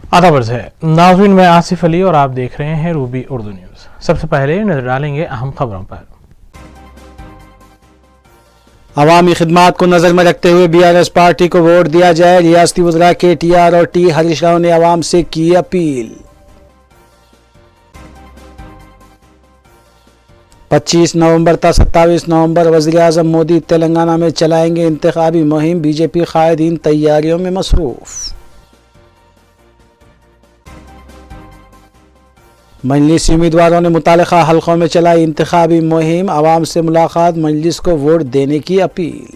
आदाब है नाज़रीन, मैं आसिफ अली और आप देख रहे हैं रूबी उर्दू न्यूज़। सबसे पहले नजर डालेंगे अहम खबरों पर। अवामी खिदमात को नजर में रखते हुए BRS पार्टी को वोट दिया जाए, रियासती वज़रा KTR और T हरीश राव ने अवाम से की अपील। 25 नवंबर तक 27 नवंबर वज़ीर आज़म मोदी तेलंगाना में चलाएंगे इंतखाबी मुहिम, BJP कायदीन तैयारियों में मसरूफ। मजलिसी उम्मीदवारों ने मुतालिका हलकों में चलाई इंतखाबी मुहिम, आवाम से मुलाकात, मजलिस को वोट देने की अपील।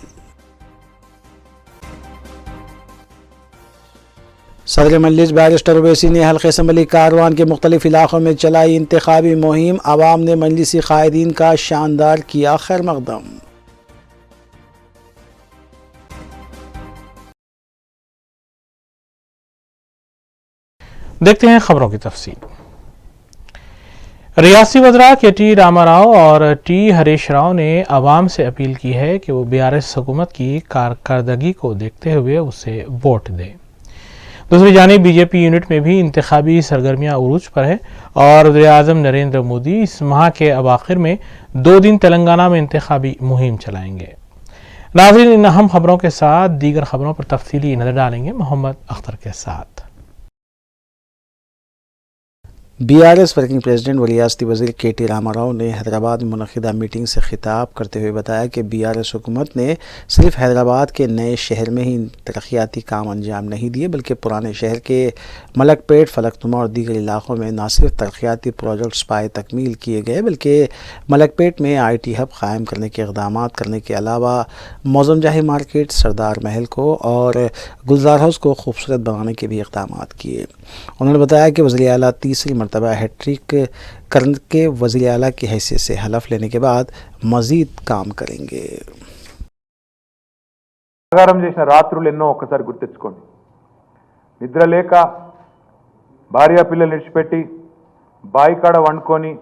सदर मजलिस बैरिस्टर ओवैसी ने हल्के असम्बली कारवान के मुख्तलिफ इलाकों में चलाई इंतखाबी मुहिम, आवाम ने मजलिसी कायदीन का शानदार किया खैर मकदम। देखते हैं खबरों की तफसील। रियासती वज़रा KT रामाराव और T हरीश राव ने अवाम से अपील की है कि वो BRS हुकूमत की कारकर्दगी को देखते हुए उसे वोट दें। दूसरी जानिब BJP यूनिट में भी इंतखाबी सरगर्मियां उरूज पर है और वज़ीर आज़म नरेंद्र मोदी इस माह के अवाखिर में 2 दिन तेलंगाना में इंतखाबी मुहिम चलाएंगे। नाज़रीन, इन अहम खबरों के साथ दीगर खबरों पर तफसीली नजर डालेंगे मोहम्मद अख्तर के साथ। BRS वर्किंग प्रेसिडेंट व रियासती वज़ीर KT रामाराव ने हैदराबाद में मुनक़िदा मीटिंग से खिताब करते हुए बताया कि BRS हुकूमत ने सिर्फ हैदराबाद के नए शहर में ही तरक्याती काम अंजाम नहीं दिए, बल्कि पुराने शहर के मलकपेट, फलकनुमा और दीगर इलाक़ों में न सिर्फ तरक्याती प्रोजेक्ट्स पाए तकमील किए गए, बल्कि मलकपेट में IT हब कायम करने के इक़दाम करने के अलावा मौज़म जाही मार्केट, सरदार महल को और गुलजार हाउस को खूबसूरत बनाने के भी इक़दाम किए। उन्होंने बताया कि वज़ीर आला तीसरी मरतबा हैट्रिक करके वज़ीर आला की हैसियत से हलफ लेने के बाद मज़ीद काम करेंगे। చేసిన రాత్రులు ఎన్నో ఒక్కసారి గుర్తించుకోండి. నిద్ర లేక భార్య పిల్లలు నిడిచిపెట్టి బాయికాడ వండుకొని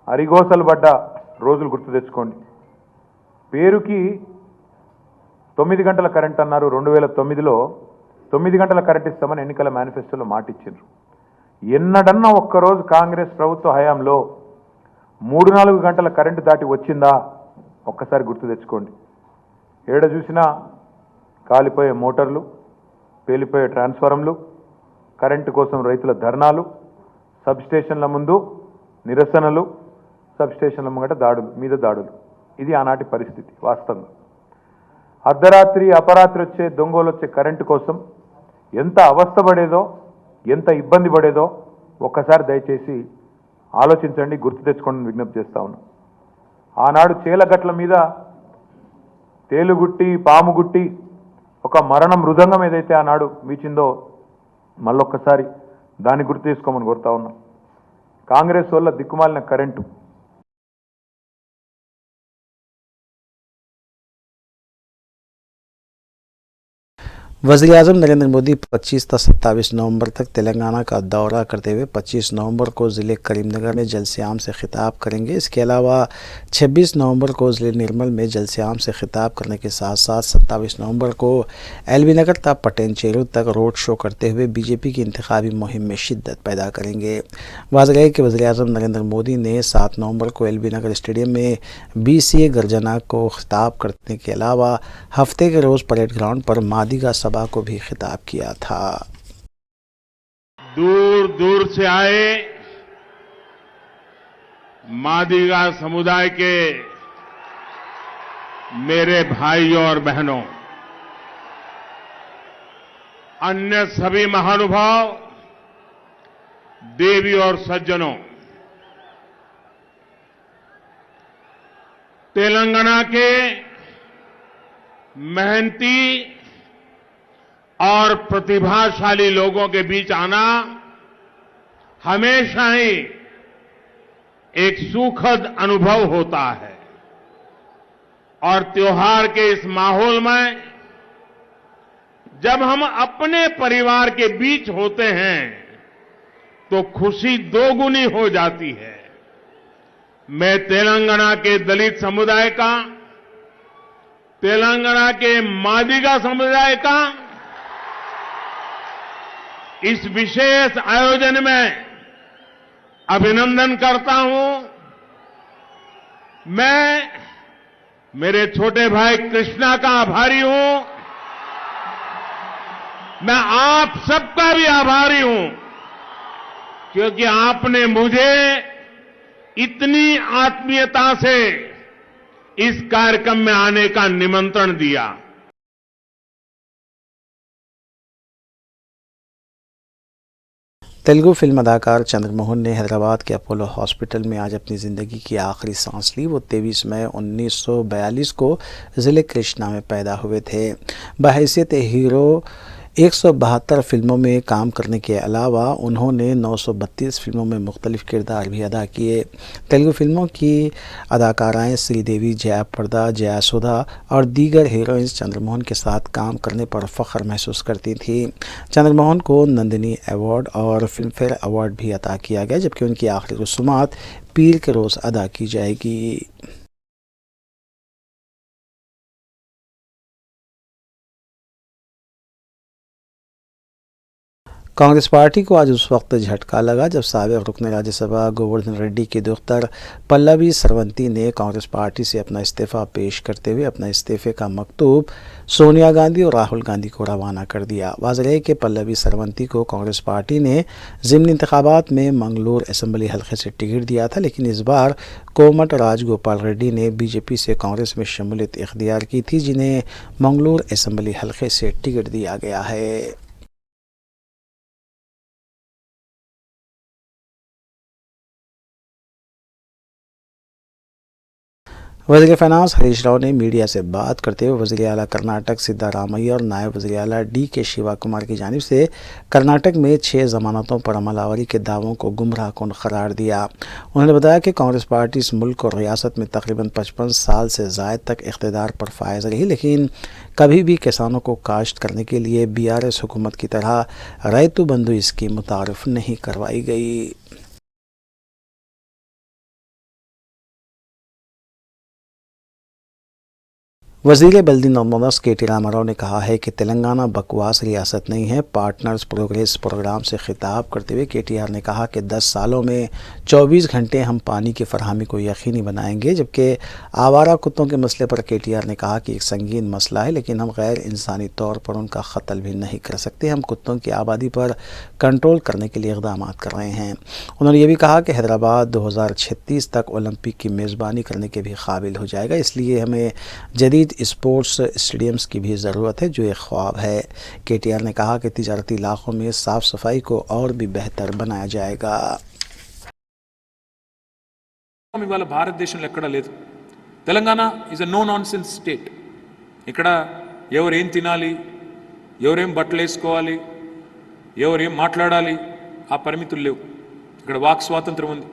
అరిగోసలు పడ్డ రోజులు గుర్తు తెచ్చుకోండి. పేరుకి 9 గంటల కరెంట్ అన్నారు. 2009లో 9 గంటల కరెంట్ ఇస్తామని ఎన్నికల మేనిఫెస్టోలో మాట ఇచ్చారు. ఎన్నడన్నా ఒక్కరోజు కాంగ్రెస్ ప్రభుత్వ హయాంలో 3-4 గంటల కరెంటు దాటి వచ్చిందా ఒక్కసారి గుర్తు తెచ్చుకోండి. ఏడ చూసినా కాలిపోయే మోటార్లు, పేలిపోయే ట్రాన్స్ఫార్మర్లు, కరెంటు కోసం రైతుల ధర్నాలు, సబ్ స్టేషన్ల ముందు నిరసనలు, సబ్ స్టేషన్ల ముంగట దాడులు. ఇది ఆనాటి పరిస్థితి. వాస్తవంగా అర్ధరాత్రి అపరాత్రి వచ్చే దొంగలు వచ్చే కరెంటు కోసం ఎంత అవస్థపడేదో, ఎంత ఇబ్బంది పడేదో ఒక్కసారి దయచేసి ఆలోచించండి, గుర్తు తెచ్చుకోండి విజ్ఞప్తి చేస్తా ఉన్నాం. ఆనాడు చేలగట్ల మీద తేలుగుట్టి పాముగుట్టి ఒక మరణ మృదంగం ఏదైతే ఆనాడు మీచిందో మళ్ళొక్కసారి దాన్ని గుర్తు చేసుకోమని కోరుతా ఉన్నాం. కాంగ్రెస్ వల్ల దిక్కుమాలిన కరెంటు वज़ीर आज़म नरेंद्र मोदी 25 से 27 नवंबर तक तेलंगाना का दौरा करते हुए 25 नवंबर को ज़िले करीमनगर में जलसे-आम से खिताब करेंगे। इसके अलावा 26 नवंबर को ज़िले निर्मल में जलसे-आम से खिताब करने के साथ साथ 27 नवंबर को LB नगर तक पटेनचेरू तक रोड शो करते हुए BJP की इंतखाबी मुहिम में शिद्दत पैदा करेंगे। वाज़ेह है कि वज़ीर आज़म नरेंद्र मोदी ने 7 नवंबर को LB नगर स्टेडियम में BCA गर्जना को खिताब करने के अलावा हफ्ते के रोज़ परेड ग्राउंड पर मादिगा सभा को भी खिताब किया था। दूर दूर से आए मादिगा समुदाय के मेरे भाइयों और बहनों, अन्य सभी महानुभाव, देवी और सज्जनों, तेलंगाना के मेहनती और प्रतिभाशाली लोगों के बीच आना हमेशा ही एक सुखद अनुभव होता है और त्योहार के इस माहौल में जब हम अपने परिवार के बीच होते हैं तो खुशी दोगुनी हो जाती है। मैं तेलंगाना के दलित समुदाय का, तेलंगाना के मादिगा समुदाय का इस विशेष आयोजन में अभिनंदन करता हूं। मैं मेरे छोटे भाई कृष्णा का आभारी हूं। मैं आप सबका भी आभारी हूं, क्योंकि आपने मुझे इतनी आत्मीयता से इस कार्यक्रम में आने का निमंत्रण दिया। तेलुगु फिल्म अदाकार चंद्रमोहन ने हैदराबाद के अपोलो हॉस्पिटल में आज अपनी ज़िंदगी की आखिरी सांस ली। वो 23 मई 1942 को ज़िले कृष्णा में पैदा हुए थे। बहैसियत हीरो 172 फिल्मों में काम करने के अलावा उन्होंने 932 फिल्मों में मुख्तलिफ किरदार भी अदा किए। तेलुगु फिल्मों की अदाकाराएं श्रीदेवी, जयाप्रदा, जयासुधा और दीगर हीरोइंस चंद्रमोहन के साथ काम करने पर फ़ख्र महसूस करती थीं। चंद्रमोहन को नंदिनी अवार्ड और फिल्म फेयर अवार्ड भी अता किया गया, जबकि उनकी आखिरी रसूमात पीर के रोज़ अदा की जाएगी। कांग्रेस पार्टी को आज उस वक्त झटका लगा जब साबिक रुकन राज्यसभा गोवर्धन रेड्डी की दुख्तर पल्लवी सरवंती ने कांग्रेस पार्टी से अपना इस्तीफ़ा पेश करते हुए अपना इस्तीफ़े का मकतूब सोनिया गांधी और राहुल गांधी को रवाना कर दिया। वाज़ेह है कि पल्लवी सरवंती को कांग्रेस पार्टी ने ज़िमनी इंतखाबात में मंगलूर असम्बली हल्के से टिकट दिया था, लेकिन इस बार कोमट राजगोपाल रेड्डी ने बीजेपी से कांग्रेस में शमूलियत इख्तियार की थी, जिन्हें मंगलूर असम्बली हल्के से टिकट दिया गया है। वज़ीर फाइनेंस हरीश राव ने मीडिया से बात करते हुए वज़ीर आला कर्नाटक सिद्धारामैया और नायब वज़ीर आला डी.के. शिवा कुमार की जानिब से कर्नाटक में 6 जमानतों पर अमलावरी के दावों को गुमराहकुन करार दिया। उन्होंने बताया कि कांग्रेस पार्टी इस मुल्क और रियासत में तकरीबन 55 साल से ज़ायद तक इख्तिदार पर फायज रही, लेकिन कभी भी किसानों को काश्त करने के लिए बीआरएस हुकूमत की तरह रैतु बंधु स्कीम मुतारिफ नहीं करवाई गई। वज़ीर बल्दी नमोदस के.टी. रामाराव ने कहा है कि तेलंगाना बकवास रियासत नहीं है। पार्टनर्स प्रोग्रेस प्रोग्राम से खिताब करते हुए के.टी.आर. ने कहा कि 10 सालों में 24 घंटे हम पानी की फरहमी को यकीनी बनाएंगे। जबकि आवारा कुत्तों के मसले पर के.टी.आर. ने कहा कि एक संगीन मसला है, लेकिन हम गैर इंसानी तौर पर उनका क़त्ल भी नहीं कर सकते। हम कुत्तों की आबादी पर कंट्रोल करने के लिए इक़दाम कर रहे हैं। उन्होंने ये भी कहा कि हैदराबाद 2036 तक ओलंपिक की मेज़बानी करने के भी काबिल हो जाएगा, इसलिए हमें जदीद स्पोर्ट्स स्टेडियम्स की भी ज़रूरत है, जो एक ख्वाब है। के.टी.आर. ने कहा कि तिजारती इलाकों में साफ़ सफाई को और भी बेहतर बनाया जाएगा। ఇవాళ భారతదేశంలో ఎక్కడా లేదు. Telangana is a no nonsense state. ఇక్కడ ఎవరేం తినాలి, ఎవరేం బట్టలు వేసుకోవాలి, ఎవరేం మాట్లాడాలి ఆ పరిమితులు లేవు. ఇక్కడ వాక్ స్వాతంత్రం ఉంది.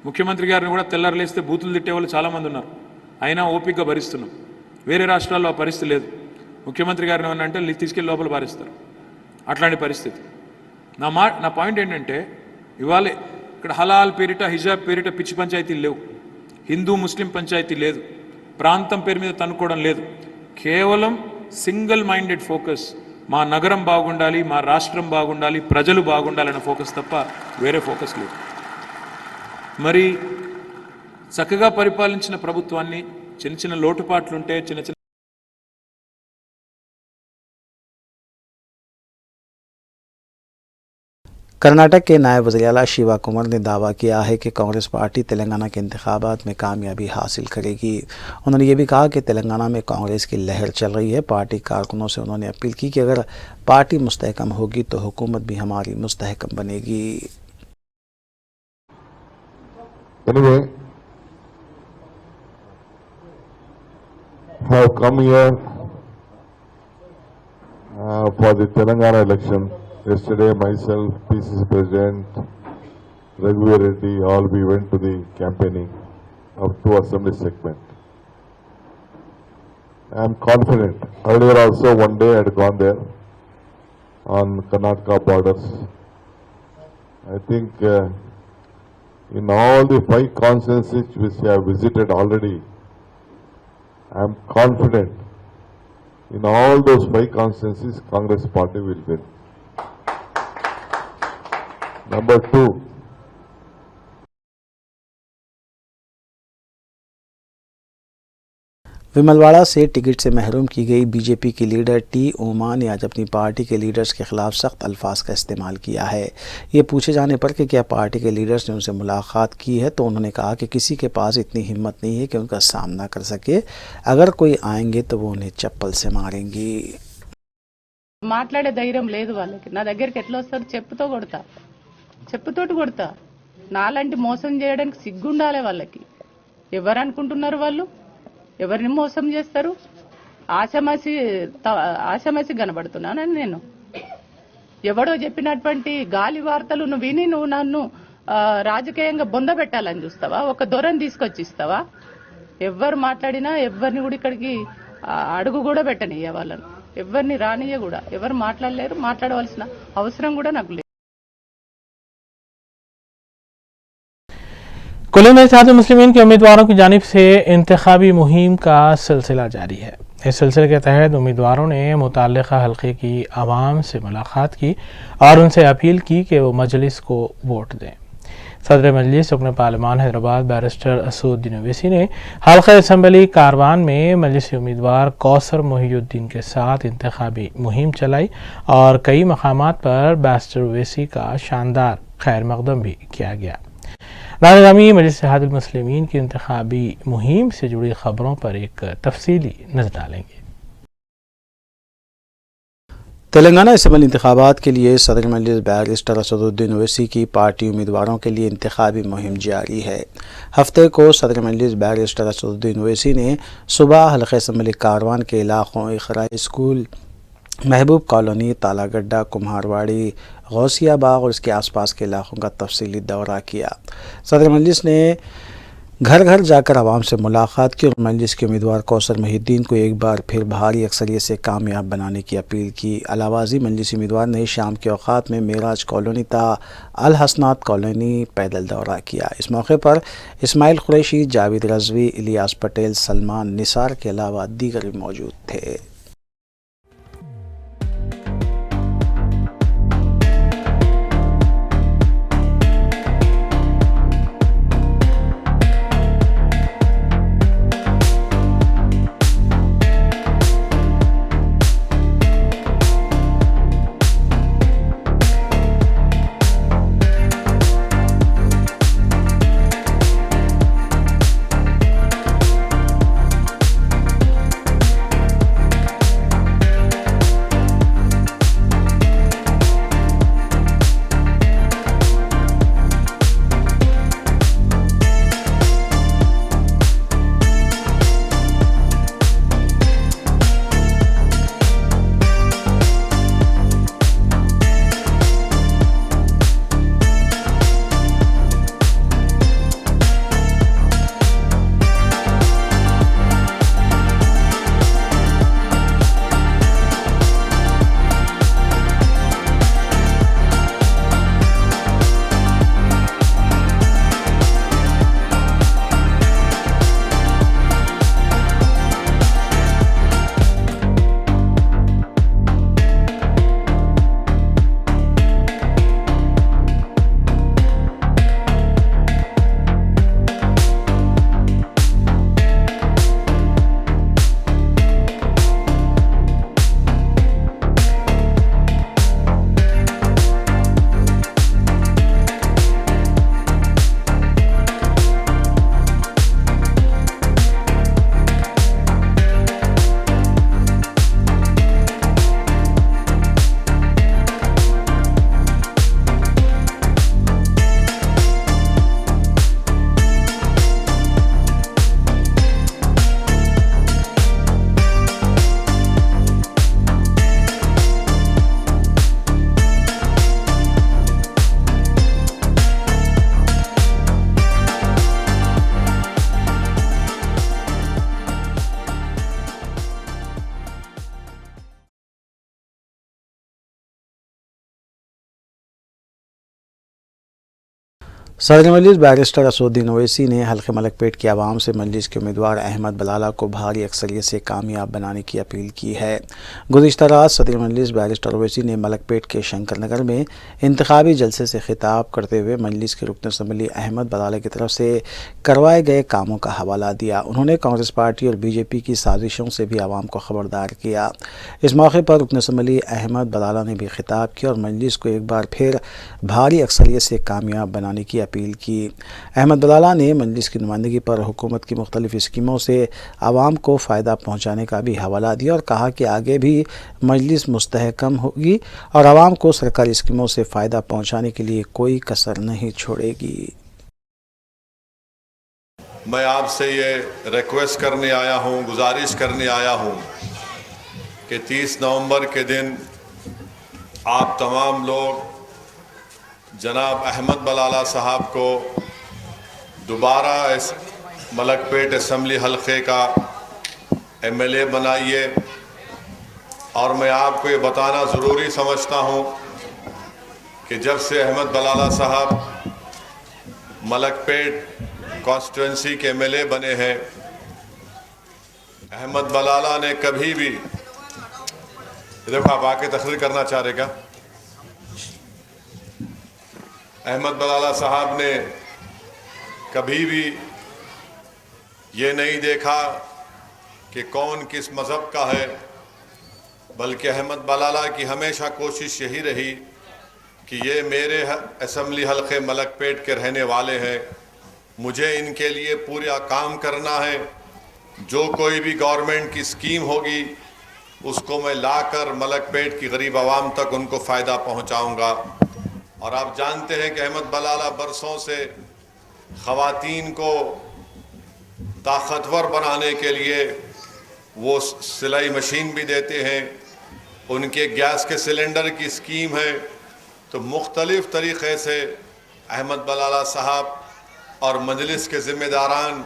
ముఖ్యమంత్రి గారిని కూడా తెల్లారలేస్తే బూతులు తిట్టే వాళ్ళు చాలామంది ఉన్నారు. అయినా ఓపికగా భరిస్తున్నాం. వేరే రాష్ట్రాల్లో ఆ పరిస్థితి లేదు. ముఖ్యమంత్రి గారిని ఏమన్నా అంటే తీసుకెళ్ళి లోపల పారేస్తారు. అట్లాంటి పరిస్థితి. నా పాయింట్ ఏంటంటే ఇవాళ ఇక్కడ హలాల్ పేరిట, హిజాబ్ పేరిట పిచ్చి పంచాయతీలు లేవు. హిందూ ముస్లిం పంచాయతీ లేదు. ప్రాంతం పేరు మీద తన్నుకోవడం లేదు. కేవలం సింగిల్ మైండెడ్ ఫోకస్, మా నగరం బాగుండాలి, మా రాష్ట్రం బాగుండాలి, ప్రజలు బాగుండాలన్న ఫోకస్ తప్ప వేరే ఫోకస్ లేదు. మరి చక్కగా పరిపాలించిన ప్రభుత్వాన్ని చిన్న చిన్న లోటుపాట్లుంటే చిన్న कर्नाटक के नायब वज़ीर आला शिवा कुमार ने दावा किया है कि कांग्रेस पार्टी तेलंगाना के इंतखाबात में कामयाबी हासिल करेगी। उन्होंने ये भी कहा कि तेलंगाना में कांग्रेस की लहर चल रही है। पार्टी कारकुनों से उन्होंने अपील की कि अगर पार्टी मुस्तहकम होगी तो हुकूमत भी हमारी मुस्तहकम बनेगी। Anyway, have come here for the Telangana election. Yesterday, myself, PCC President, Raghuveer Reddy, all we went to the campaigning of 2 assembly segments. I am confident. Earlier also, one day I had gone there on Karnataka borders. I think in all the 5 constituencies which I have visited already, I am confident in all those 5 constituencies, Congress party will win. Number two, विमलवाड़ा से ticket से महरूम की गई BJP की leader T ओमा ने आज अपनी पार्टी के लीडर्स के खिलाफ सख्त अल्फाज का इस्तेमाल किया है। ये पूछे जाने पर कि क्या पार्टी के लीडर्स ने उनसे मुलाकात की है तो उन्होंने कहा कि किसी के पास इतनी हिम्मत नहीं है कि उनका सामना कर सके। अगर कोई आएंगे तो वो उन्हें चप्पल से मारेंगी। మాట్లాడే ధైర్యం లేదు వాళ్ళకి. నా దగ్గరికి ఎట్లా వస్తారు? చెప్పుతోటి కొడతా. నాలాంటి మోసం చేయడానికి సిగ్గుండాలి వాళ్ళకి. ఎవరు అనుకుంటున్నారు వాళ్ళు? ఎవరిని మోసం చేస్తారు? ఆశమాసి కనబడుతున్నానని నేను. ఎవడో చెప్పినటువంటి గాలి వార్తలు నువ్వు విని నువ్వు నన్ను రాజకీయంగా బొందబెట్టాలని చూస్తావా? ఒక దొరని తీసుకొచ్చి ఇస్తావా? ఎవరు మాట్లాడినా ఎవరిని కూడా ఇక్కడికి అడుగు కూడా పెట్టనియ్య వాళ్ళను. ఎవరిని రానియ్య కూడా. ఎవరు మాట్లాడలేరు. మాట్లాడవలసిన అవసరం కూడా నాకు లేదు. कुल्लू में इत्तेहाद मुस्लिमीन के उम्मीदवारों की जानिब से इंतखाबी मुहिम का सिलसिला जारी है। इस सिलसिले के तहत उम्मीदवारों ने मुताल्लिक़ा हल्के की आवाम से मुलाकात की और उनसे अपील की कि वो मजलिस को वोट दें। सदर मजलिस रुकन पार्लिमान हैदराबाद बैरिस्टर असदुद्दीन ओवैसी ने हल्का असम्बली कारवान में मजलिसी उम्मीदवार कौसर मोहिउद्दीन के साथ इंतखाबी मुहिम चलाई और कई मकामात पर बैरिस्टर ओवैसी का शानदार खैर मकदम भी किया गया। नाज़रीन, मजलिस इत्तेहाद मुस्लिमीन की इंतखाबी मुहिम से जुड़ी खबरों पर एक तफसीली नज़र डालेंगे। तेलंगाना असम्बली इंतखाबात के लिए सदर मजलिस बैरिस्टर असदुद्दीन ओवैसी की पार्टी उम्मीदवारों के लिए इंतखाबी मुहिम जारी है। हफ्ते को सदर मजलिस बैरिस्टर असदुद्दीन ओवैसी ने सुबह हल्के असम्बली कारवान के इलाकों इखरा स्कूल, महबूब कॉलोनी, तालागड्डा, कुम्हारवाड़ी, गौसिया बाग और इसके आसपास के इलाकों का तफसीली दौरा किया। सदर मजलिस ने घर घर जाकर आवाम से मुलाकात की और मजलिस के उम्मीदवार कौसर मोहिउद्दीन को एक बार फिर भारी अक्सरियत से कामयाब बनाने की अपील की। अलावाजी मजलिसी उम्मीदवार ने शाम के औकात में मेराज कॉलोनी ता अल हसनात कॉलोनी पैदल दौरा किया। इस मौके पर इस्माइल कुरैशी, जावेद रजवी, इलियास पटेल, सलमान निसार के अलावा दीगर भी मौजूद थे। सदर मजलिस बैरिस्टर असदुद्दीन ओवैसी ने हल्के मलकपेट की आवाम से मजलिस के उम्मीदवार अहमद बलाला को भारी अक्सरियत से कामयाब बनाने की अपील की है। गुज़िश्ता रात सदर मजलिस बैरिस्टर ओवैसी ने मलकपेट के शंकर नगर में इंतखाबी जलसे से खिताब करते हुए मजलिस के रुकन असम्बली अहमद बलाला की तरफ से करवाए गए कामों का हवाला दिया। उन्होंने कांग्रेस पार्टी और बीजेपी की साजिशों से भी आवाम को खबरदार किया। इस मौके पर रुकन असम्बली अहमद बलाला ने भी खिताब किया और मजलिस को एक बार फिर भारी अक्सरियत से कामयाब बनाने की अपील की। अहमद बलाला ने मजलिस की नुमाइंदगी पर हुकूमत की मुख्तलिफ स्कीमों से आवाम को फ़ायदा पहुँचाने का भी हवाला दिया और कहा कि आगे भी मजलिस मुस्तहकम होगी और आवाम को सरकारी स्कीमों से फ़ायदा पहुँचाने के लिए कोई कसर नहीं छोड़ेगी। मैं आपसे ये रिक्वेस्ट करने आया हूँ, गुजारिश करने आया हूँ कि 30 नवंबर के दिन आप तमाम लोग जनाब अहमद बलाला साहब को दोबारा इस मलकपेट असम्बली हलक़े का MLA बनाइए। और मैं आपको ये बताना ज़रूरी समझता हूँ कि जब से अहमद बलाला साहब मलकपेट कॉन्स्टिट्यूंसी के MLA बने हैं, अहमद बलाला ने कभी भी, देखो आप आके तकरीर करना चाह रहे क्या? अहमद बलाला साहब ने कभी भी ये नहीं देखा कि कौन किस मज़हब का है, बल्कि अहमद बलाला की हमेशा कोशिश यही रही कि ये मेरे असम्बली हलक़े मलकपेट के रहने वाले हैं, मुझे इनके लिए पूरा काम करना है। जो कोई भी गवर्नमेंट की स्कीम होगी उसको मैं लाकर मलकपेट की गरीब आवाम तक उनको फ़ायदा पहुंचाऊंगा। और आप जानते हैं कि अहमद बलाला बरसों से ख़वातीन को ताकतवर बनाने के लिए वो सिलाई मशीन भी देते हैं, उनके गैस के सिलेंडर की स्कीम है। तो मुख्तलिफ़ तरीक़े से अहमद बलाला साहब और मजलिस के ज़िम्मेदारान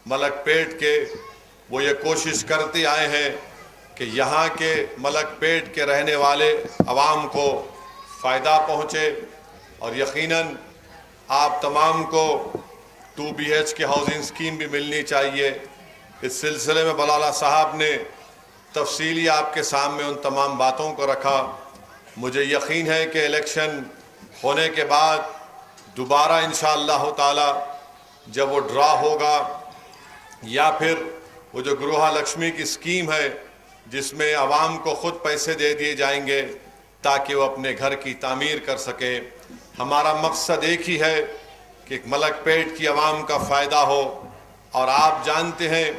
मलकपेट के वो ये कोशिश करते आए हैं कि यहाँ के मलकपेट के रहने वाले अवाम को फ़ायदा पहुँचे। और यकीनन आप तमाम को 2 BH हाउसिंग स्कीम भी मिलनी चाहिए। इस सिलसिले में बलाला साहब ने तफसीली आपके सामने उन तमाम बातों को रखा। मुझे यकीन है कि इलेक्शन होने के बाद दोबारा इंशाअल्लाह ताला जब वो ड्रा होगा या फिर वो जो गृहलक्ष्मी की स्कीम है जिसमें आवाम को ख़ुद पैसे दे दिए जाएंगे ताकि वो अपने घर की तामीर कर सके, हमारा मकसद एक ही है कि मलकपेट की आवाम का फ़ायदा हो। और आप जानते हैं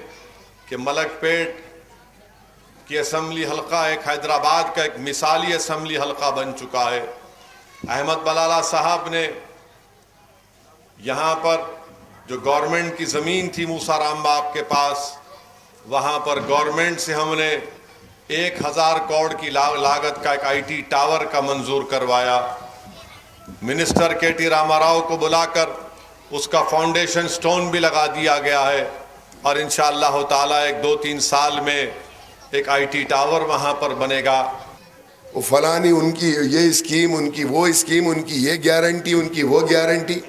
कि मलकपेट की असम्बली हलक़ा एक हैदराबाद का एक मिसाली असम्बली हलक़ा बन चुका है। अहमद बलाला साहब ने यहाँ पर जो गवर्नमेंट की ज़मीन थी मूसा राम बाग के पास, वहाँ पर गवर्नमेंट से हमने 1000 करोड़ की लागत का एक IT टावर का मंजूर करवाया। मिनिस्टर KT रामाराव को बुलाकर उसका फाउंडेशन स्टोन भी लगा दिया गया है और इंशाअल्लाह ताला 1-2-3 साल में एक IT टावर वहाँ पर बनेगा। वो फलानी उनकी ये स्कीम, उनकी वो स्कीम, उनकी ये गारंटी, उनकी वो गारंटी।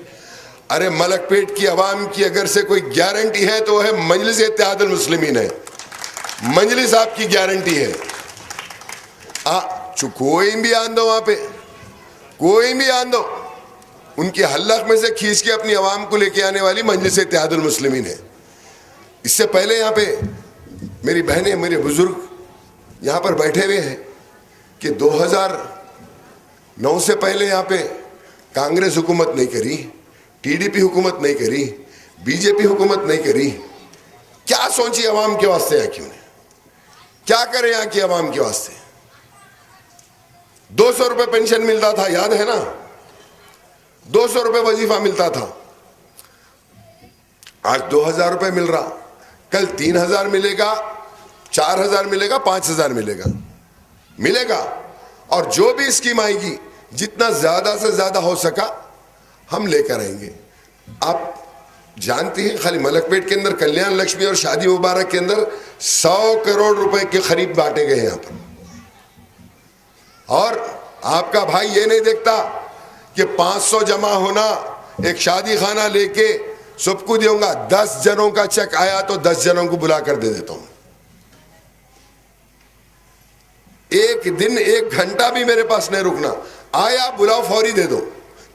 अरे मलकपेट की आवाम की अगर से कोई गारंटी है तो है मजलिस इत्तेहादुल मुस्लिमीन है, मजलिस आपकी गारंटी है। कोई भी आन दो, वहाँ पे कोई भी आन दो, उनके हल्लक में से खींच के अपनी आवाम को लेके आने वाली मजलिस इत्तेहादुल मुस्लिमीन है। इससे पहले यहाँ पे मेरी बहनें, मेरे बुजुर्ग यहाँ पर बैठे हुए हैं कि 2009 से पहले यहाँ पे कांग्रेस हुकूमत नहीं करी, TDP हुकूमत नहीं करी, BJP हुकूमत नहीं करी। क्या सोची आवाम के वास्ते यहाँ क्यों ने, क्या करे यहाँ की आवाम के वास्ते? 200 रुपये पेंशन मिलता था, याद है ना? 200 रुपये वजीफा मिलता था, आज 2000 रुपये मिल रहा, कल 3000 मिलेगा, 4000 मिलेगा, 5000 मिलेगा। और जो भी स्कीम आएगी जितना ज्यादा से ज्यादा हो सका हम लेकर आएंगे। आप जानते हैं खाली मलकपेट के अंदर कल्याण लक्ष्मी और शादी मुबारक के अंदर 100 करोड़ रुपए के करीब बांटे गए यहाँ पर। और आपका भाई ये नहीं देखता कि 500 जमा होना एक शादी खाना लेके सबको दूंगा, 10 जनों का चेक आया तो 10 जनों को बुला कर दे देता हूं। एक दिन 1 घंटा भी मेरे पास नहीं रुकना, आया बुलाओ फौरी दे दो,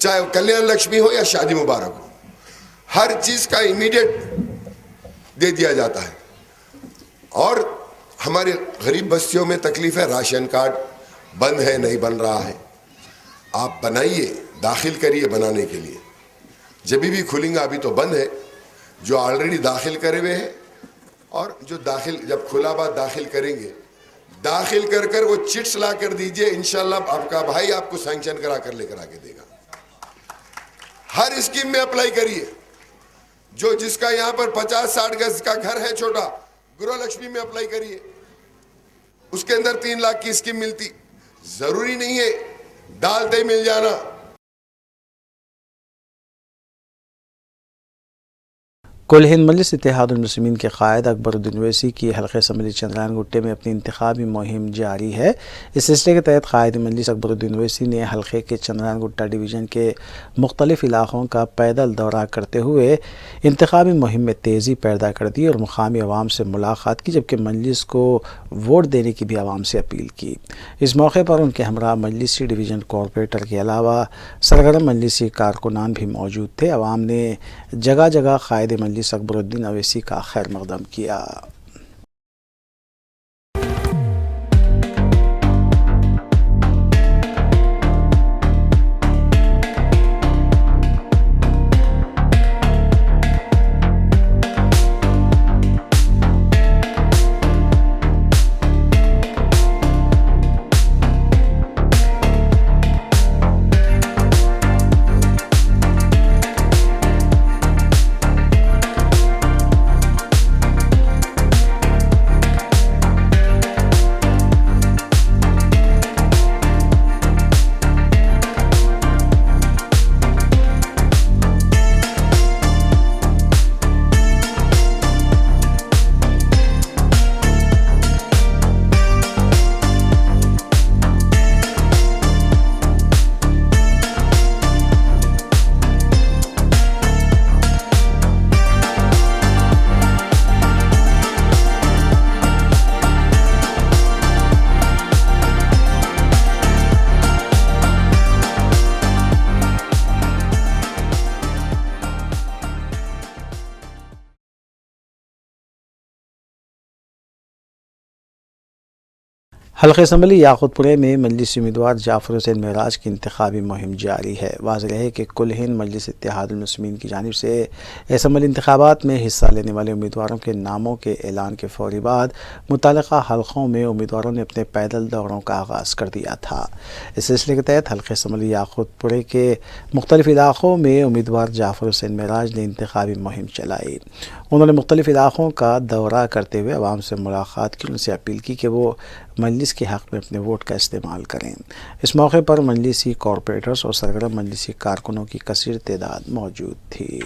चाहे कल्याण लक्ष्मी हो या शादी मुबारक हो, हर चीज का इमीडिएट दे दिया जाता है। और हमारे गरीब बस्तियों में तकलीफ है, राशन कार्ड बंद है, नहीं बन रहा है, आप बनाइए, दाखिल करिए बनाने के लिए, जब भी खुलेंगे, अभी तो बंद है, जो ऑलरेडी दाखिल करे हुए हैं और जो दाखिल जब खुला बाद दाखिल करेंगे, दाखिल कर कर वो चिट्स ला कर दीजिए, इंशाल्लाह आपका भाई आपको सैंक्शन करा कर लेकर आके देगा। हर स्कीम में अप्लाई करिए, जो जिसका यहाँ पर 50-60 गज का घर है छोटा, गृह लक्ष्मी में अप्लाई करिए, उसके अंदर 3 लाख की स्कीम मिलती। जरूरी नहीं है डालते ही मिल जाना। कुल हिंद मजलिस इत्तेहादुल मुस्लिमीन के क़ायद अकबरुद्दीन ओवैसी की हल्क़े असम्बली चंद्रायन गुट्टे में अपनी इंतखाबी मुहिम जारी है। इस सिलसिले के तहत क़ायद मजलिस अकबरुद्दीन ओवैसी ने हल्क़े के चंद्रायन गुट्टा डिवीज़न के मुख्तलिफ़ इलाक़ों का पैदल दौरा करते हुए इंतखाबी मुहिम में तेज़ी पैदा कर दी और मुकामी अवाम से मुलाकात की, जबकि मजलिस को वोट देने की भी आवाम से अपील की। इस मौके पर उनके हमरा मजलिसी डिवीज़न कॉरपोरेटर के अलावा सरगर्म मजलिसी कारकुनान भी मौजूद थे। अवाम ने जगह जगह क़ायद मजलिस अकबरुद्दीन ओवैसी का खैर मक़दम किया। हल्क़े असम्बली याक़ूतपुरे में मजलिसी उम्मीदवार जाफ़र हुसैन महराज की इंतखाबी मुहिम जारी है। वाज़ेह है कि कुल हिंद मजलिस इत्तेहादुल मुस्लिमीन की जानिब से असम्बली इंतखाबात में हिस्सा लेने वाले उम्मीदवारों के नामों के ऐलान के फ़ौरी बाद मुतल्लिक़ा हल्क़ों में उम्मीदवारों ने अपने पैदल दौरों का आगाज़ कर दिया था। इस सिलसिले के तहत हल्क़े असम्बली याक़ूतपुरे के मुख्तलिफ़ इलाक़ों में उम्मीदवार जाफ़र हुसैन महराज ने इंतखाबी मुहिम चलाई। उन्होंने मुख्तलिफ़ इलाक़ों का दौरा करते हुए आवाम से मुलाकात की, उनसे अपील की कि वो मजलिस के हक़ में अपने वोट का इस्तेमाल करें। इस मौके पर मजलिसी कॉरपोरेटर्स और सरगर्म मजलिसी कारकुनों की कसीर तादाद मौजूद थी।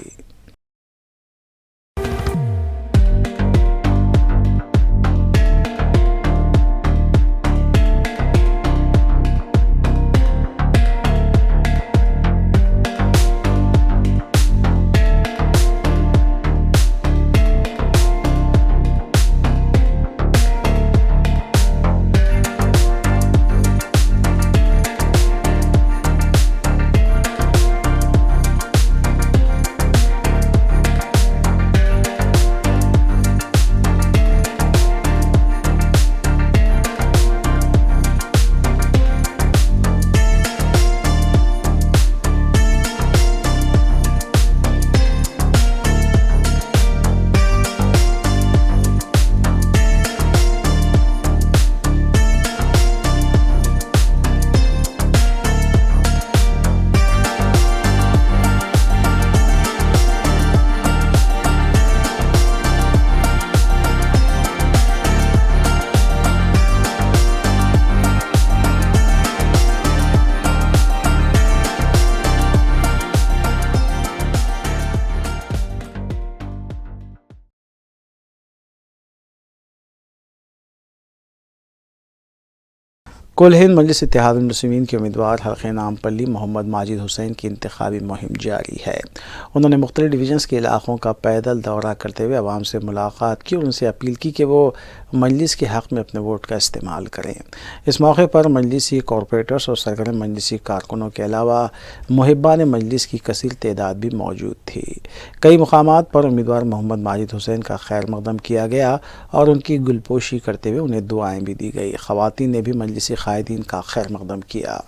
कुल हिंद मजलिस इत्तेहादुल मुस्लिमीन के उम्मीदवार हल्के नामपल्ली मोहम्मद माजिद हुसैन की इंतखाबी मुहिम जारी है। उन्होंने मुख्तलिफ डिवीजन्स के इलाकों का पैदल दौरा करते हुए आवाम से मुलाकात की और उनसे अपील की कि वो मजलिस के हक़ में अपने वोट का इस्तेमाल करें। इस मौके पर मजलिसी कॉरपोरेटर्स और सरगर्म मजलिसी कारकुनों के अलावा मुहिब्बान मजलिस की कसीर तादाद भी मौजूद थी। कई मुकामात पर उम्मीदवार मोहम्मद माजिद हुसैन का खैर मकदम किया गया और उनकी गुलपोशी करते हुए उन्हें दुआएँ भी दी गई। ख़वातीन ने भी मजलिसी कायदीन का खैर मकदम किया।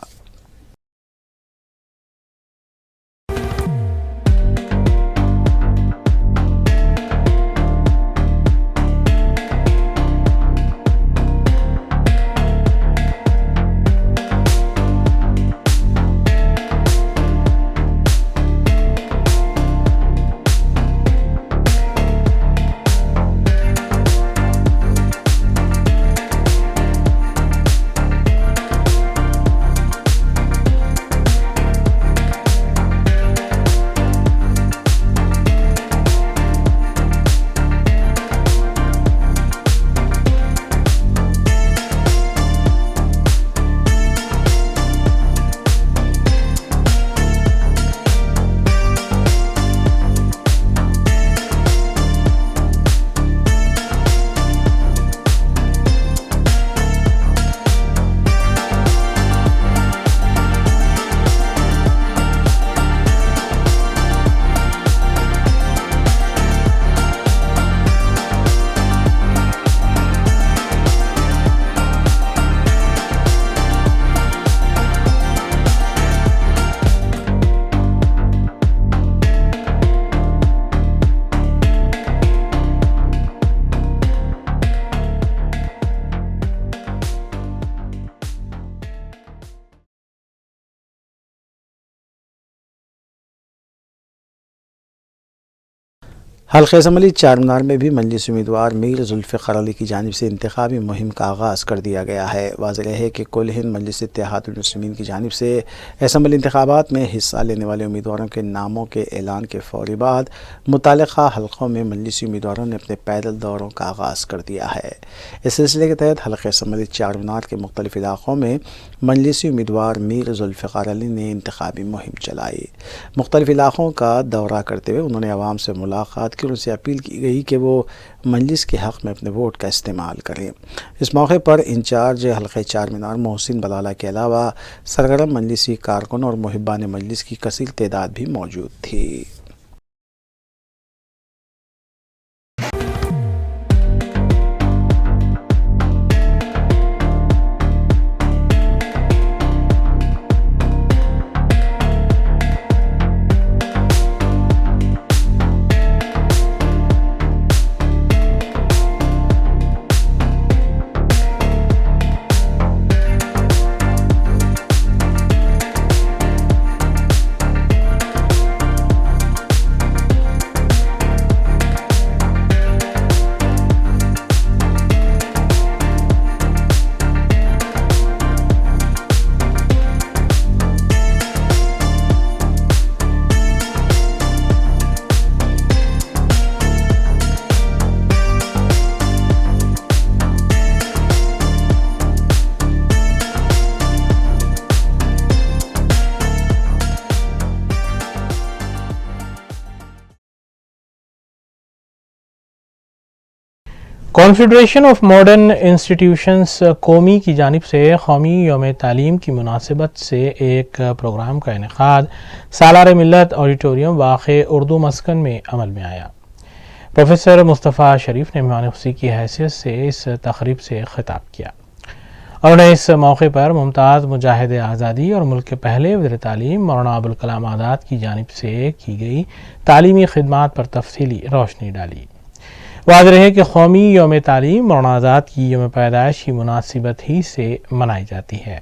हल्के असम्बली चारमीनार में भी मजलिस उम्मीदवार मीर जुल्फ़िकार अली की जानिब से इंतखाबी मुहिम का आगाज़ कर दिया गया है। वाज़ेह है कि कुल हिंद मजलिस इत्तेहादुल मुस्लिमीन की जानिब से असम्बली इंतखाबात में हिस्सा लेने वाले उम्मीदवारों के नामों के ऐलान के फ़ौरी बाद मुतालिका हल्क़ों में मजलिसी उम्मीदवारों ने अपने पैदल दौरों का आगाज़ कर दिया है। इस सिलसिले के तहत हल्के असम्बली चारमीनार के मुख्तलिफ़ इलाक़ों में मजलिसी उम्मीदवार मीर जुल्फ़िकार अली ने इंतखाबी मुहिम चलाई। मुख्तलिफ़ इलाक़ों का दौरा करते हुए उन्होंने आवाम से मुलाकात की और उनसे अपील की गई कि वो मजलिस के हक़ में अपने वोट का इस्तेमाल करें। इस मौके पर इंचार्ज हल्के चारमीनार मोहसिन बलाला के अलावा सरगर्म मजलिसी कारकुन और मुहिब्बान मजलिस की कसीर तादाद भी मौजूद थी। कॉन्फेडरेशन ऑफ मॉडर्न इंस्टीट्यूशंस कौमी की जानिब से कौमी यौम तालीम की मुनासिबत से एक प्रोग्राम का इनेकाद सालार मिल्लत ऑडिटोरियम वाक़े उर्दू मस्कन में अमल में आया। प्रोफेसर मुस्तफ़ा शरीफ ने मेहमान खुशी की हैसियत से इस तकरीब से खिताब किया। उन्होंने इस मौके पर मुमताज़ मुजाहिद आज़ादी और मुल्क के पहले वज़ीर तालीम मौलाना अबुल कलाम आज़ाद की जानिब से की गई तालीमी खिदमात पर तफसीली रोशनी डाली। वाज़ेह रहे कि कौमी यौम तालीम मौलाना आज़ाद की यौम पैदाइश की मुनासिबत ही से मनाई जाती है।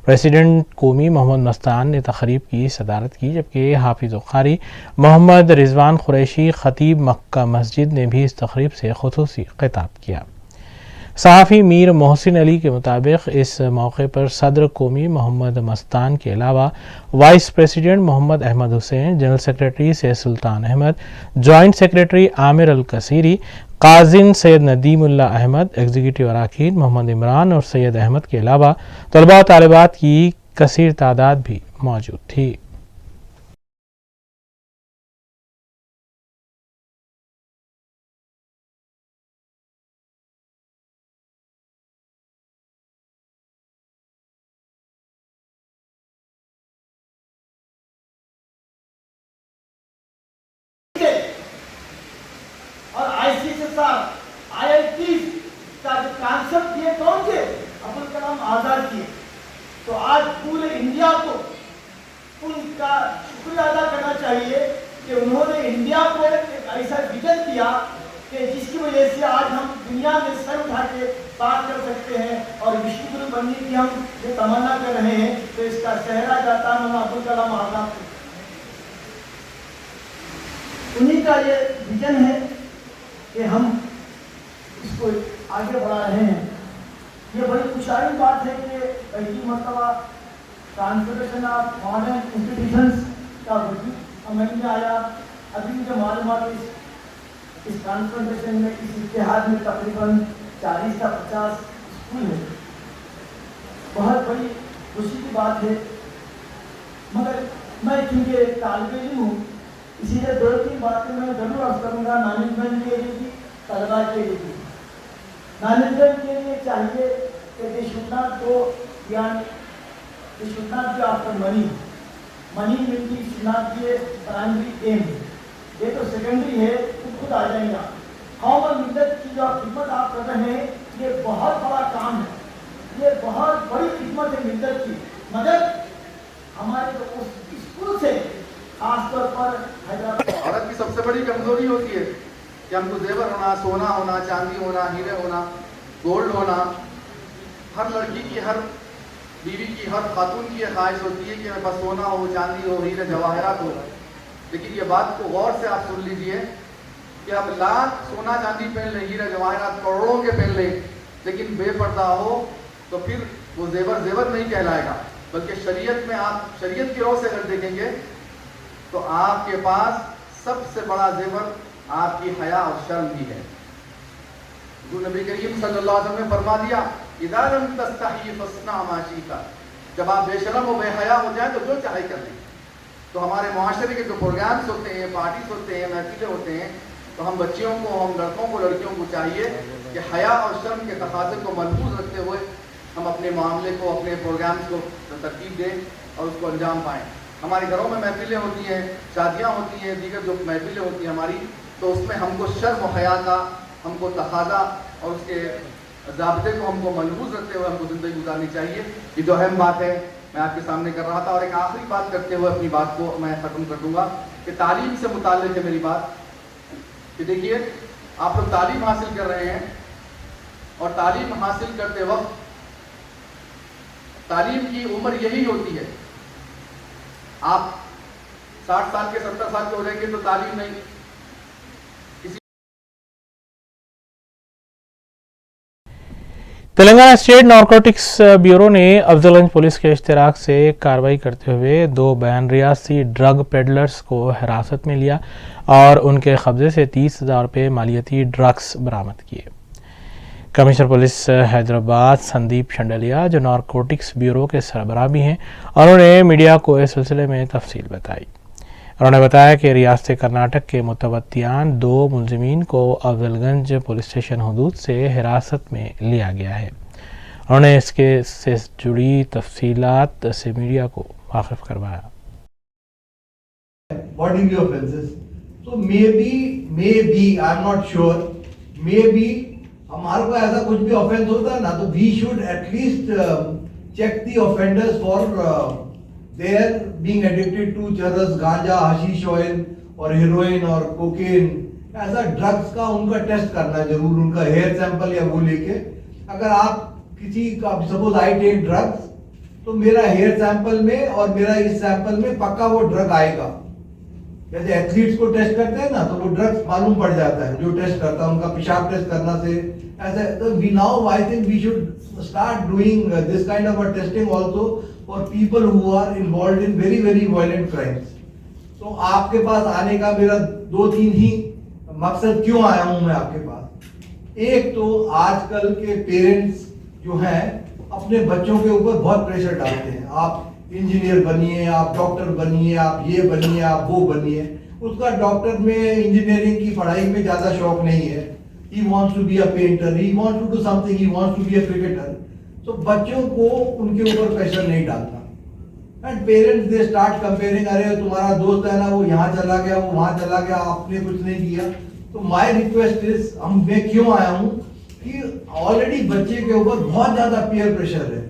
प्रेसिडेंट कौमी मोहम्मद मस्तान ने तकरीब की सदारत की, जबकि हाफिज़ कारी मोहम्मद रिजवान कुरैशी खतीब मक्का मस्जिद ने भी इस तकरीब से खुसूसी खिताब किया। सहाफ़ी मीर मोहसिन अली के मुताबिक इस मौके पर सदर कौमी मोहम्मद मस्तान के अलावा vice president Mohammed Ahmed Hussain, general secretary Syed Sultan Ahmed, joint secretary Aamir Al Kasiri, काजिन सैयद नदीमुल्ला अहमद, एग्जीक्यूटिव अराकीन मोहम्मद इमरान और सैयद अहमद के अलावा तलबा और तालिबात की कसीर तादाद भी मौजूद थी। और IITs का जो कॉन्सेप्ट दिए कौन थे? अब्दुल कलाम आजाद किए। तो आज पूरे इंडिया को उनका शुक्रिया अदा करना चाहिए कि उन्होंने इंडिया को एक ऐसा विजन दिया कि जिसकी वजह से आज हम दुनिया में सर उठा के बात कर सकते हैं और विश्व गुरु बनने की हम जो तमन्ना कर रहे हैं, तो इसका सेहरा जाता है अब्दुल कलाम आजाद को। उन्हीं का ये विजन है कि हम इसको आगे बढ़ा रहे हैं। ये बड़ी खुशहाली बात है कि पहली मरतबा कॉन्फेडरेशन ऑफ मॉडर्न इंस्टीट्यूशंस का वजूद अमल में आया। अभी मुझे मालूम इस कॉन्फेडरेशन में, इस इत्तेहाद में तकरीबन 40 से 50 स्कूल है। बहुत बड़ी खुशी की बात है। मगर मैं चूँकि तालिब इल्म हूँ, इसीलिए 2-3 बातें मैं जरूर अर्ज करूँगा मैनेजमेंट के लिए भी, तलबा के लिए भी। मैनेजमेंट के लिए चाहिए कि they should not go beyond, they should not be after money. Money मिलती should not be a primary aim. ये तो सेकेंडरी है, खुद आ जाएगा। कौम मिल्लत की जो खिदमत आप कर रहे हैं, ये बहुत बड़ा काम है, ये बहुत बड़ी खिदमत है मिल्लत की। मगर हमारे जो उस स्कूल से खासतौर पर हैदराबाद, औरत की सबसे बड़ी कमजोरी होती है कि हमको जेवर होना, सोना होना, चांदी होना, हीरे होना, गोल्ड होना। हर लड़की की, हर बीवी की, हर खातून की यह ख्वाहिश होती है कि मेरे पास सोना हो, चांदी हो, हीरे जवाहरात हो। लेकिन ये बात को गौर से आप सुन लीजिए कि आप लाख सोना चांदी पहन लें, हीरे जवाहरात करोड़ों के पहन लें, लेकिन बेपर्दा हो तो फिर वो जेवर जेवर नहीं कहलाएगा। बल्कि शरीयत में, आप शरीयत की रोह से अगर देखेंगे तो आपके पास सबसे बड़ा जेवर आपकी हया और शर्म भी है। जो नबी करीम सल्लल्लाहु अलैहि वसल्लम ने फरमा दिया, इज़ा लम तस्तही फस्ना मा शिता, जब आप बेशर्म और बेहया हो जाए तो जो चाहे कर लें। तो हमारे मुआशरे के जो प्रोग्राम्स होते हैं, पार्टीज होते हैं, महफिलें होते हैं, तो हम बच्चियों को, हम लड़कों को, लड़कियों को चाहिए कि हया और शर्म के तकाज़े को मलहूज़ रखते हुए हम अपने मामले को, अपने प्रोग्राम्स को तरतीब दें और उसको अंजाम पाएँ। हमारे घरों में महफिलें होती हैं, शादियाँ होती हैं, दीगर जो महफिलें होती हैं हमारी, तो उसमें हमको शर्म और हया का, हमको तकाज़ा और उसके ज़ाब्ते को हमको मलहूज़ रखते हुए हमको ज़िंदगी गुजारनी चाहिए। ये जो अहम बात है मैं आपके सामने कर रहा था। और एक आखिरी बात करते हुए अपनी बात को मैं ख़त्म कर दूँगा कि तालीम से मुताल्लिक़ है मेरी बात। कि देखिए, आप लोग तालीम हासिल कर रहे हैं और तालीम हासिल करते वक्त तालीम की उम्र यही होती है। आप 60 साल के, 70 साल के हो जाएंगे तो तालीम नहीं। तेलंगाना स्टेट नारकोटिक्स ब्यूरो ने अफजलगंज पुलिस के इश्तिराक से कार्रवाई करते हुए 2 बयान रियासी ड्रग पेडलर्स को हिरासत में लिया और उनके कब्जे से 30,000 रुपये मालियती ड्रग्स बरामद किए। कमिश्नर पुलिस हैदराबाद संदीप शंडलिया, जो नारकोटिक्स ब्यूरो के सरबराह भी हैं, उन्होंने मीडिया को इस सिलसिले में तफसील बताई। उन्होंने बताया कि रियासत कर्नाटक के मुतवत्तियान 2 मुलजिमीन को अफजलगंज पुलिस स्टेशन हदूद से हिरासत में लिया गया है। उन्होंने इसके से जुड़ी तफसीलात से मीडिया को वाकिफ करवाया। Bodily offences. So maybe I'm not sure. Maybe हमारे को ऐसा कुछ भी ऑफेंस होता है ना, तो we should at least check the offenders for their being addicted to चरस, गांजा, हशीश ऑयल और हेरोइन और कोकेन, ऐसा ड्रग्स का उनका टेस्ट करना जरूर, उनका हेयर सैंपल या वो लेके। अगर आप किसी का, सपोज आई टेक ड्रग्स, तो मेरा हेयर सैंपल में और मेरा इस सैंपल में पक्का वो ड्रग आएगा। जैसे एथलीट्स को टेस्ट करते हैं ना, तो वो ड्रग्स मालूम पड़ जाता है। जो टेस्ट करता है, उनका पेशाब टेस्ट करना से we now, I think we should start doing this kind of a testing also for people who are involved in very, very violent crimes. तो आपके पास आने का मेरा 2-3 ही मकसद क्यों आया हूं मैं आपके पास। एक तो आजकल के पेरेंट्स जो हैं अपने बच्चों के ऊपर बहुत प्रेशर डालते हैं, आप इंजीनियर बनिए, आप डॉक्टर बनिए, आप ये बनिए, आप वो बनिए। उसका डॉक्टर में इंजीनियरिंग की पढ़ाई में ज्यादा शौक नहीं है। He wants to be a painter, he wants to do something, he wants to be a cricketer. तो बच्चों को उनके ऊपर प्रेशर नहीं डालना। And parents they start comparing, अरे तुम्हारा दोस्त है ना वो यहाँ चला गया, वो वहाँ चला गया, आपने कुछ नहीं किया। तो my request is, मैं क्यों आया हूँ कि ऑलरेडी बच्चे के ऊपर बहुत ज्यादा पीयर प्रेशर है।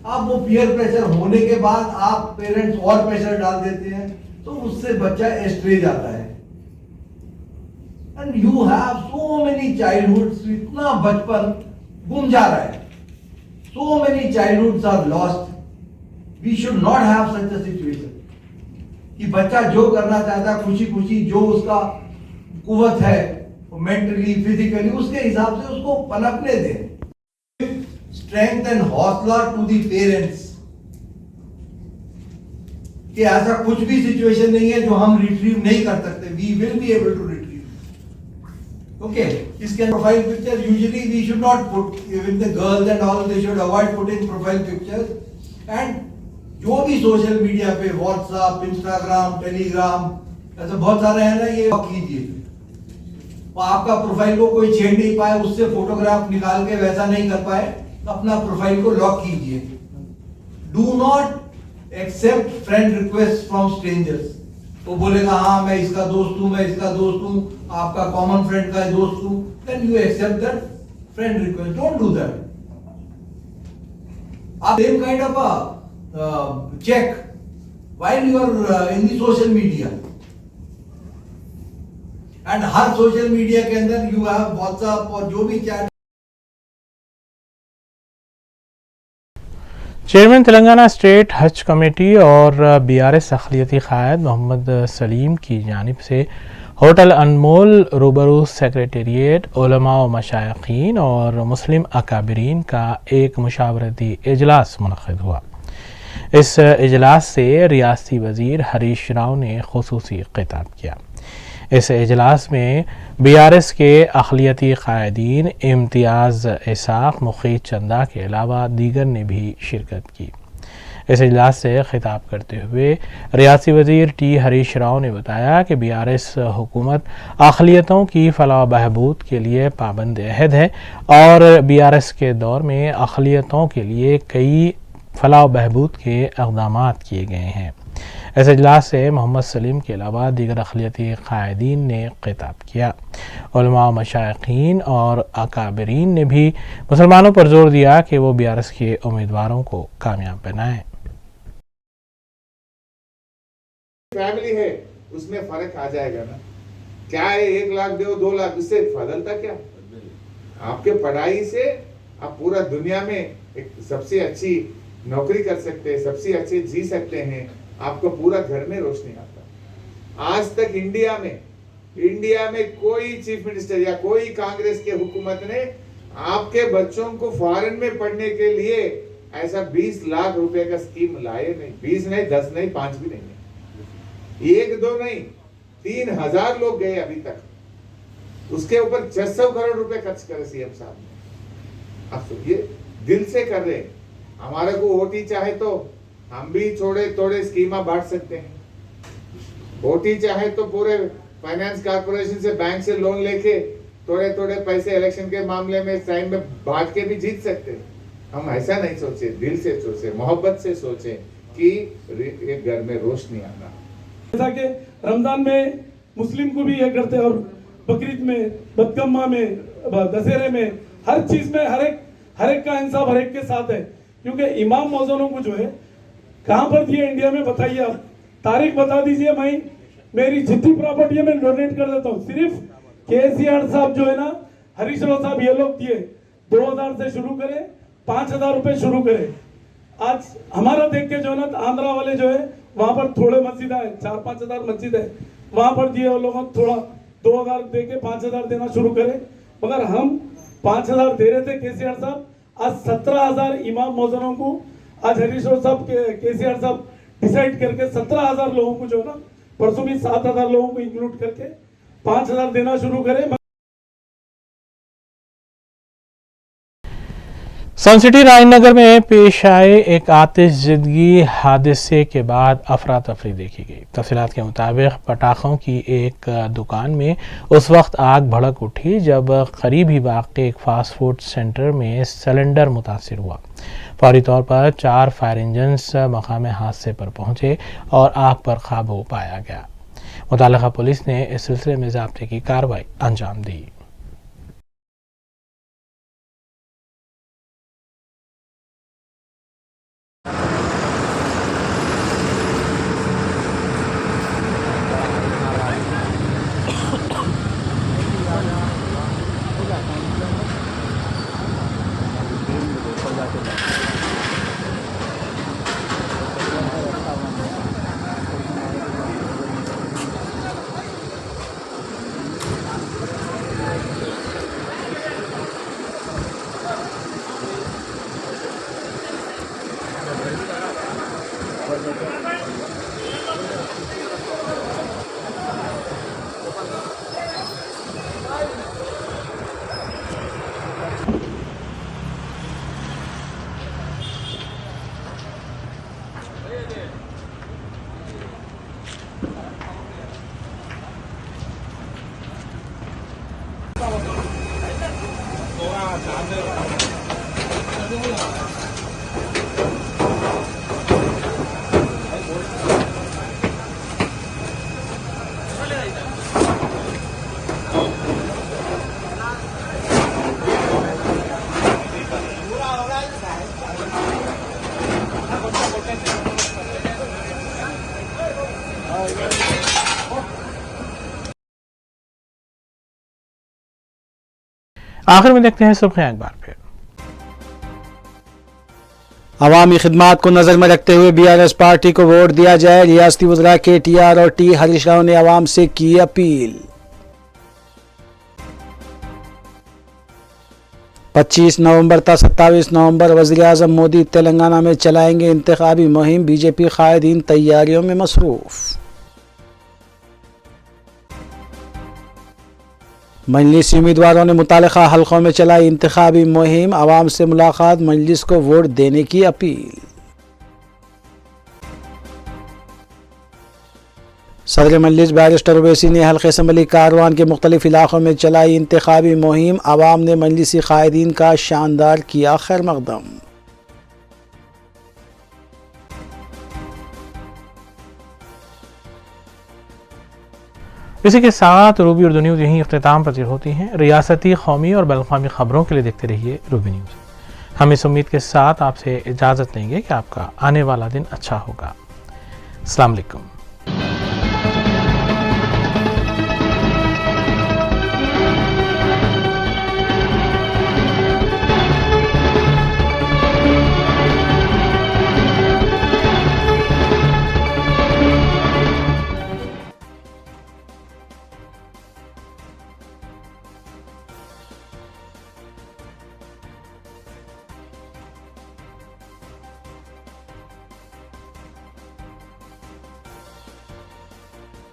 अब वो पीयर प्रेशर होने के बाद आप पेरेंट्स और प्रेशर डाल देते हैं, तो उससे बच्चा एस्ट्रे जाता है। And you have so many childhoods, इतना बचपन गुम जा रहा है। So many childhoods are lost. We should not have such a situation. कि बच्चा जो करना चाहता है खुशी खुशी, जो उसका कुवत है मेंटली फिजिकली, उसके हिसाब से उसको पनपने दें। स्ट्रेंथ एंड हौसला टू दी पेरेंट्स कि ऐसा कुछ भी सिचुएशन नहीं है जो हम रिट्रीव नहीं कर सकते। We will be able to retrieve. Okay, इसके profile picture usually we should not put, even the girls and all they should avoid putting profile pictures. And जो भी सोशल मीडिया पे व्हाट्सएप, इंस्टाग्राम, टेलीग्राम, ऐसे बहुत सारे हैं ना, ये लॉक कीजिए। वो आपका प्रोफाइल को कोई छेड़ नहीं पाए, उससे फोटोग्राफ निकाल के वैसा नहीं कर पाए, तो अपना प्रोफाइल को लॉक कीजिए। Do not accept friend request from strangers. वो बोलेगा हाँ मैं इसका दोस्त हूं, मैं इसका दोस्त हूं, आपका कॉमन फ्रेंड का दोस्त हूं, then you accept that friend request. Don't do that. आप same kind of a check while you are in the social media. And हर सोशल मीडिया के अंदर यू हैव व्हाट्सएप और जो भी chat. Chairman Telangana state Haj committee और बीआरएस अक़लियती क़ायद मोहम्मद सलीम की जानिब से होटल अनमोल रूबरू सेक्रेटेरिएट उलमा व मशाइखीन और मुस्लिम अकाबरीन का एक मुशावरती इजलास मुनक़्क़िद हुआ। इस इजलास से रियासती वज़ीर हरीश राव ने ख़ुसूसी ख़िताब किया। इस इजलास में बीआरएस के अक़लियती क़ायदीन इम्तियाज़ इसाक़, मुख़ीत चंदा के अलावा दीगर ने भी शिरकत की। इस इजलास से ख़िताब करते हुए रियासी वज़ीर टी हरीश राव ने बताया कि बीआरएस हुकूमत अक़लियतों की फ़लाह बहबूद के लिए पाबंद अहद है और बीआरएस के दौर में अक़लियतों के लिए कई फ़लाह बहबूद के इक़दामात किए गए हैं। इस इजलास से मोहम्मद सलीम के अलावा दीगर अक़लियती क़ायदीन ने ख़िताब किया। उलमा, मशाइखीन और अकाबरीन ने भी मुसलमानों पर जोर दिया कि वो बीआरएस के उम्मीदवारों को कामयाब बनाएं। फैमिली है उसमें फर्क आ जाएगा ना, क्या है 1 लाख दो 2 लाख, उससे बदलता क्या? आपके पढ़ाई से आप पूरा दुनिया में एक सबसे अच्छी नौकरी कर सकते हैं, सबसे अच्छे जी सकते हैं, आपको पूरा घर में रोशनी आता। आज तक इंडिया में कोई चीफ मिनिस्टर या कोई कांग्रेस के हुकूमत ने आपके बच्चों को फॉरेन में पढ़ने के लिए ऐसा 20 लाख रुपए का स्कीम लाए नहीं। 20 नहीं, 10 नहीं, 5 भी नहीं, 1-2 नहीं, 3000 लोग गए अभी तक। उसके ऊपर 600 करोड़ रुपए खर्च करे सीएम साहब ने। आप सोचिए, दिल से कर रहे हैं। हमारे को वोटी चाहे तो हम भी थोड़े स्कीमा बांट सकते हैं। वोटी चाहे तो पूरे फाइनेंस कॉर्पोरेशन से, बैंक से लोन लेके थोड़े पैसे इलेक्शन के मामले में टाइम में बांट के भी जीत सकते हैं। हम ऐसा नहीं सोचे, दिल से सोचे, मोहब्बत से सोचे कि एक घर में रोशनी आना। जैसा कि रमजान में मुस्लिम को भी ये करते हैं और बकरीद में, बदकम्मा में, दशहरे में, हर चीज में हर एक का इंसाफ हर एक के साथ है। क्योंकि इमाम मौजूदों को जो है कहां पर दिए इंडिया में, बताइए आप, तारीख बता दीजिए। मेरी जितनी प्रॉपर्टी है मैं डोनेट कर देता हूँ। सिर्फ केसीआर साहब जो है ना, हरीश राव साहब, ये लोग दिए 2000 से शुरू करें, 5000 रुपए शुरू करें। आज हमारा देख के जो है ना, आंध्रा वाले जो है वहां पर थोड़े मस्जिद है, 4-5 हजार मस्जिद है, वहां पर दिए वो लोगों थोड़ा 2000 दे के 5000 देना शुरू करें। मगर हम 5,000 दे रहे थे केसीआर साहब, आज 17,000 इमाम मौजूदों को आज हरीश राव साहब केसीआर साहब डिसाइड करके 17,000 लोगों को जो ना परसों भी 7,000 लोगों को इंक्लूड करके 5,000 देना शुरू करें। सन सिटी राजनगर में पेश आए एक आतिशज़दगी हादसे के बाद अफरा तफरी देखी गई। तफसीलात के मुताबिक पटाखों की एक दुकान में उस वक्त आग भड़क उठी जब करीब ही वाक़ एक फास्ट फूड सेंटर में सिलेंडर मुतासिर हुआ। फौरी तौर पर 4 फायर इंजन्स मकाम हादसे पर पहुंचे और आग पर काबू पाया गया। मुताल्लिक़ा पुलिस ने इस सिलसिले में ज़ाब्ते की कार्रवाई अंजाम दी। आखिर में देखते हैं सुर्खियां एक बार फिर। अवामी खिदमात को नजर में रखते हुए BRS पार्टी को वोट दिया जाए, रियासती वज़रा KTR और T हरीश राव ने अवाम से की अपील। 25 नवंबर तक 27 नवंबर वज़ीर आज़म मोदी तेलंगाना में चलाएंगे इंतखाबी मुहिम, BJP कायदीन तैयारियों में मसरूफ। मजलिसी उम्मीदवारों ने मुतालिका हल्कों में चलाई इंतखाबी मुहिम, आवाम से मुलाकात, मजलिस को वोट देने की अपील। सदर मजलिस बैरिस्टर ओवैसी ने हल्के असम्बली कारवान के मुख्तलिफ इलाकों में चलाई इंतखाबी मुहिम, आवाम ने मजलिसी कायदीन का शानदार किया खैर मकदम। इसी के साथ रूबी उर्दू न्यूज़ यहीं इख्तिताम पजीर होती हैं। रियासती, कौमी और बैनुल-अक़वामी खबरों के लिए देखते रहिए रूबी न्यूज़। हम इस उम्मीद के साथ आपसे इजाज़त लेंगे कि आपका आने वाला दिन अच्छा होगा। अस्सलाम वालेकुम।